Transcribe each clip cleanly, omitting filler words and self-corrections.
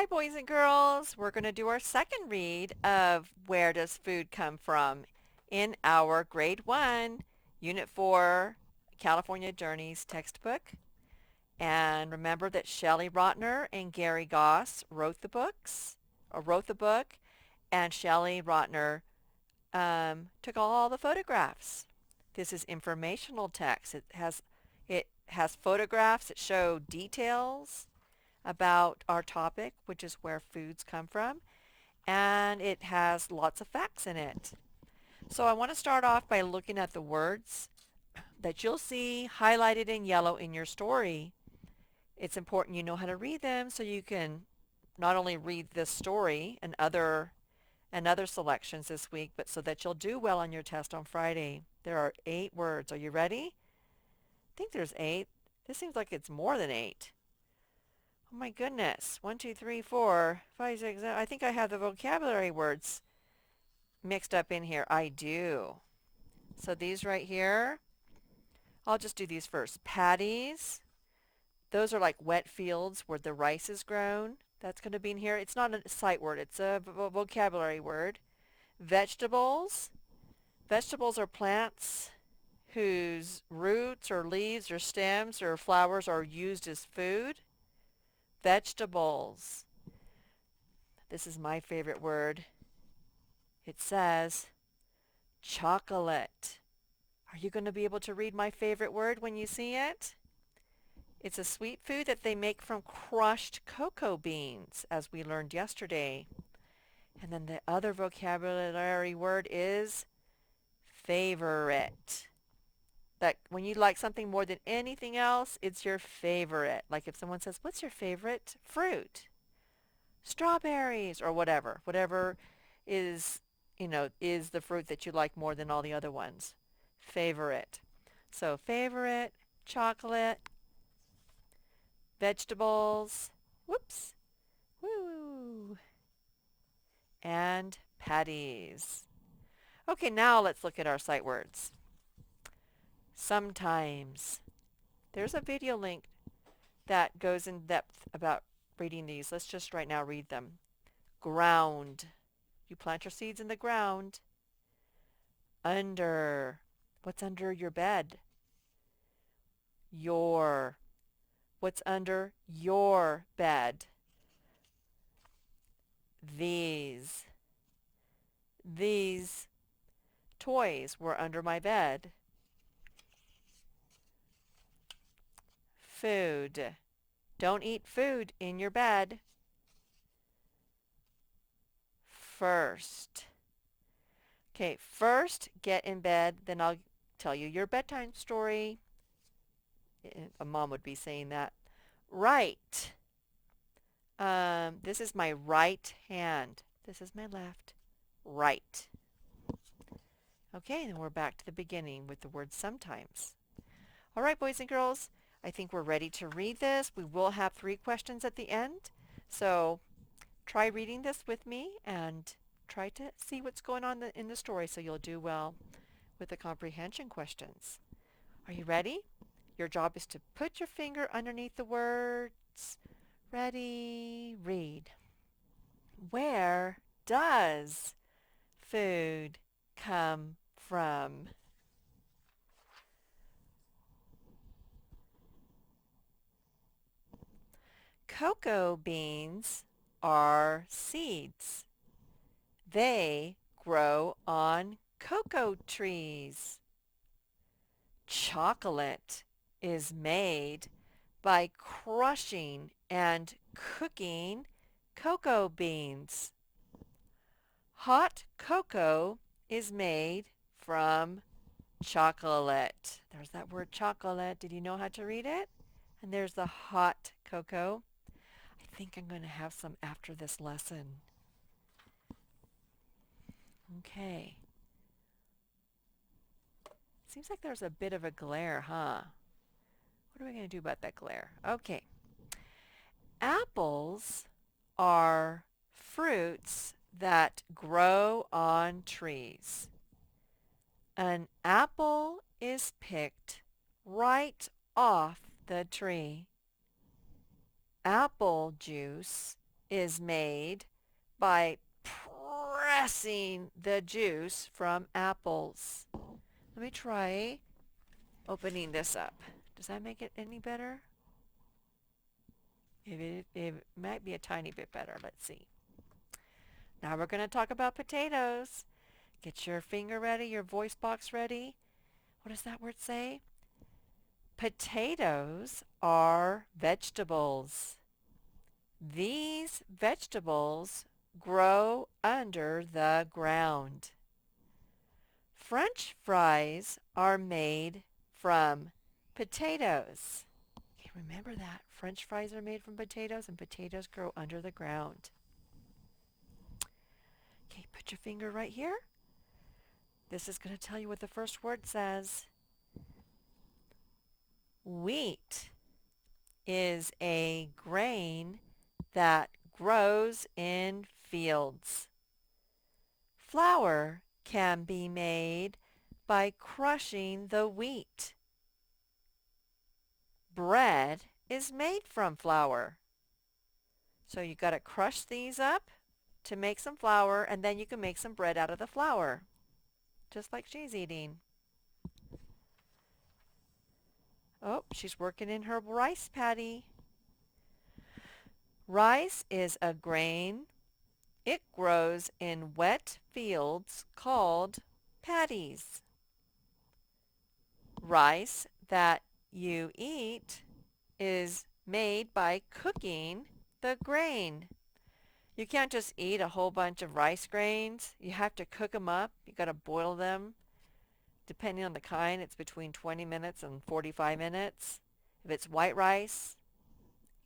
Hi, boys and girls. We're going to do our second read of Where Does Food Come From in our Grade 1, Unit 4, California Journeys textbook. And remember that Shelley Rotner and Gary Goss wrote the book, and Shelley Rotner took all the photographs. This is informational text. It has photographs that show details about our topic, which is where foods come from, and it has lots of facts in it. So I want to start off by looking at the words that you'll see highlighted in yellow in your story. It's important you know how to read them so you can not only read this story and other selections this week, but so that you'll do well on your test on Friday. There are 8 words. Are you ready? I think there's 8. This seems like it's more than 8. Oh my goodness. 1, 2, 3, 4, 5, 6, 7. I think I have the vocabulary words mixed up in here. I do. So these right here, I'll just do these first. Patties. Those are like wet fields where the rice is grown. That's going to be in here. It's not a sight word. It's a vocabulary word. Vegetables. Vegetables are plants whose roots or leaves or stems or flowers are used as food. Vegetables. This is my favorite word. It says chocolate. Are you going to be able to read my favorite word when you see it? It's a sweet food that they make from crushed cocoa beans, as we learned yesterday. And then the other vocabulary word is favorite. That when you like something more than anything else, it's your favorite. Like if someone says, "What's your favorite fruit?" Strawberries or whatever. Whatever is, is the fruit that you like more than all the other ones. Favorite. So favorite, chocolate, vegetables, whoops, woo, and patties. Okay, now let's look at our sight words. Sometimes. There's a video link that goes in depth about reading these. Let's just right now read them. Ground. You plant your seeds in the ground. Under. What's under your bed? Your. What's under your bed? These. These toys were under my bed. Food. Don't eat food in your bed. First. Okay, first get in bed, then I'll tell you your bedtime story. A mom would be saying that. Right. This is my right hand. This is my left. Right. Okay, then we're back to the beginning with the word sometimes. All right, boys and girls, I think we're ready to read this. We will have 3 questions at the end. So try reading this with me and try to see what's going on in the story so you'll do well with the comprehension questions. Are you ready? Your job is to put your finger underneath the words. Ready, read. Where does food come from? Cocoa beans are seeds. They grow on cocoa trees. Chocolate is made by crushing and cooking cocoa beans. Hot cocoa is made from chocolate. There's that word chocolate. Did you know how to read it? And there's the hot cocoa. I think I'm going to have some after this lesson. Okay. Seems like there's a bit of a glare, huh? What are we going to do about that glare? Okay. Apples are fruits that grow on trees. An apple is picked right off the tree. Apple juice is made by pressing the juice from apples. Let me try opening this up. Does that make it any better? It might be a tiny bit better. Let's see. Now we're going to talk about potatoes. Get your finger ready, your voice box ready. What does that word say? Potatoes are vegetables. These vegetables grow under the ground. French fries are made from potatoes. Okay, remember that. French fries are made from potatoes and potatoes grow under the ground. Okay, put your finger right here. This is going to tell you what the first word says. Wheat is a grain that grows in fields. Flour can be made by crushing the wheat. Bread is made from flour. So you got to crush these up to make some flour, and then you can make some bread out of the flour, just like she's eating. Oh, she's working in her rice paddy. Rice is a grain. It grows in wet fields called paddies. Rice that you eat is made by cooking the grain. You can't just eat a whole bunch of rice grains. You have to cook them up. You got to boil them. Depending on the kind, it's between 20 minutes and 45 minutes. If it's white rice,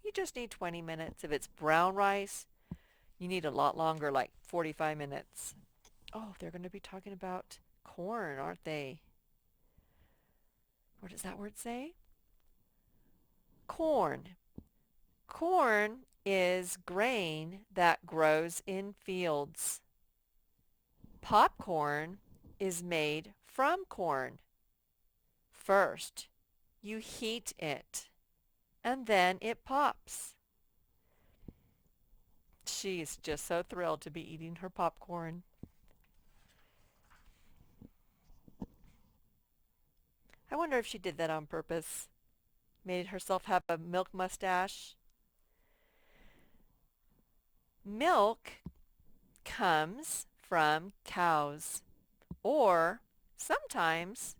you just need 20 minutes. If it's brown rice, you need a lot longer, like 45 minutes. Oh, they're going to be talking about corn, aren't they? What does that word say? Corn. Corn is grain that grows in fields. Popcorn is made from corn. First, you heat it, and then it pops. She is just so thrilled to be eating her popcorn. I wonder if she did that on purpose. Made herself have a milk mustache. Milk comes from cows, or sometimes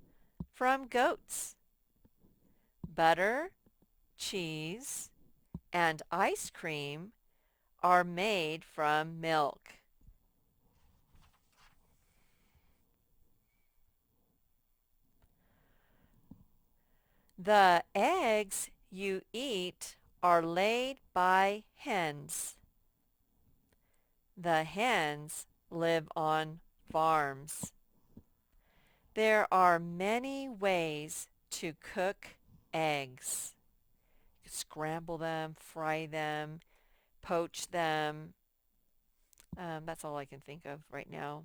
from goats. Butter, cheese, and ice cream are made from milk. The eggs you eat are laid by hens. The hens live on farms. There are many ways to cook eggs. You can scramble them, fry them, poach them. That's all I can think of right now.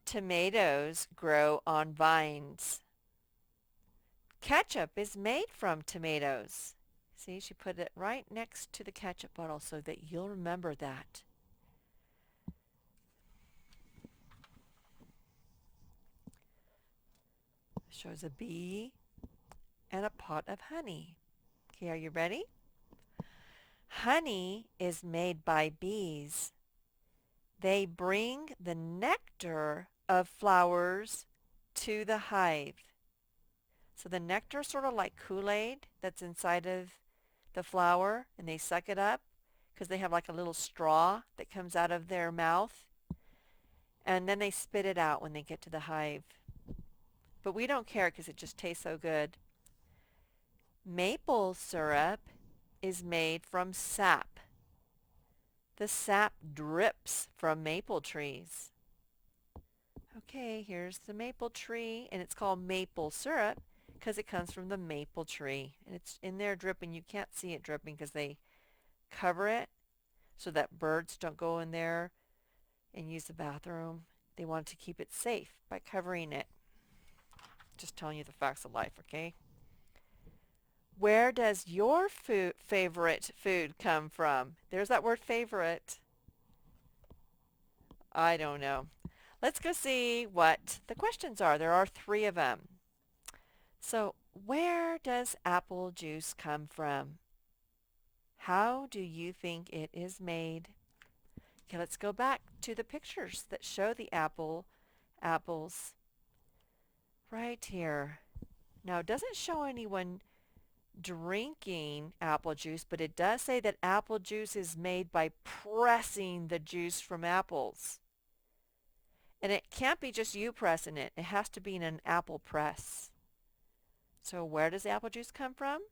Tomatoes grow on vines. Ketchup is made from tomatoes. See, she put it right next to the ketchup bottle so that you'll remember that. Shows a bee and a pot of honey. Okay, are you ready? Honey is made by bees. They bring the nectar of flowers to the hive. So the nectar is sort of like Kool-Aid that's inside of the flower, and they suck it up because they have like a little straw that comes out of their mouth, and then they spit it out when they get to the hive. But we don't care because it just tastes so good. Maple syrup is made from sap. The sap drips from maple trees. Okay, here's the maple tree, and it's called maple syrup because it comes from the maple tree. And it's in there dripping. You can't see it dripping because they cover it so that birds don't go in there and use the bathroom. They want to keep it safe by covering it. Just telling you the facts of life, okay? Where does your favorite food come from? There's that word favorite. I don't know. Let's go see what the questions are. There are three of them. So, where does apple juice come from? How do you think it is made? Okay, let's go back to the pictures that show the apples right here. Now, it doesn't show anyone drinking apple juice, but it does say that apple juice is made by pressing the juice from apples. And it can't be just you pressing it. It has to be in an apple press. So where does apple juice come from?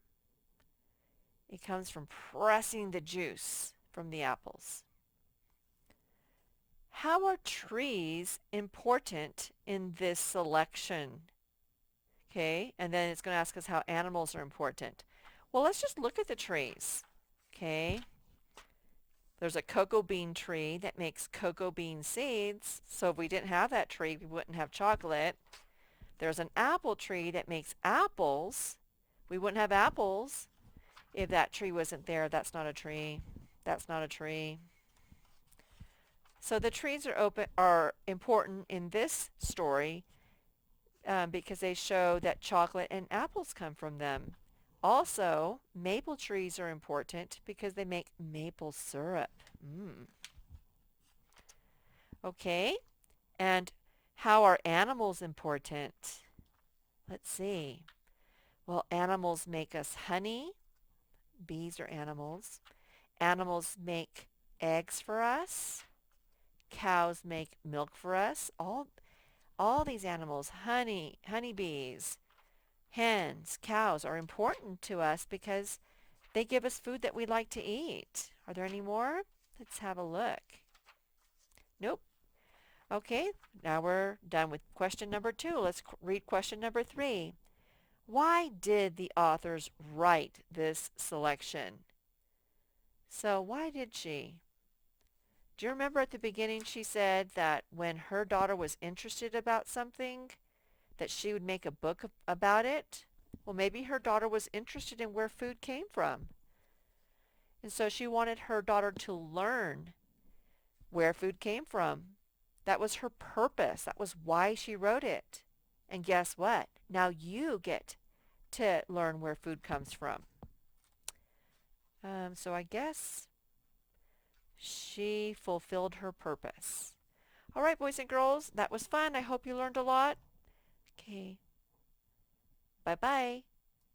It comes from pressing the juice from the apples. How are trees important in this selection? Okay, and then it's going to ask us how animals are important. Well, let's just look at the trees. Okay, there's a cocoa bean tree that makes cocoa bean seeds. So if we didn't have that tree, we wouldn't have chocolate. There's an apple tree that makes apples. We wouldn't have apples if that tree wasn't there. That's not a tree. That's not a tree. So the trees are important in this story because they show that chocolate and apples come from them. Also, maple trees are important because they make maple syrup. Okay, and how are animals important? Let's see. Well, animals make us honey. Bees are animals. Animals make eggs for us. Cows make milk for us. All these animals, honeybees, hens, cows are important to us because they give us food that we like to eat. Are there any more? Let's have a look. Nope. Okay, now we're done with question number 2. Let's read question number 3. Why did the authors write this selection? So why did she? Do you remember at the beginning she said that when her daughter was interested about something, that she would make a book about it? Well, maybe her daughter was interested in where food came from. And so she wanted her daughter to learn where food came from. That was her purpose. That was why she wrote it. And guess what? Now you get to learn where food comes from. So I guess she fulfilled her purpose. All right, boys and girls, that was fun. I hope you learned a lot. Okay. Bye-bye.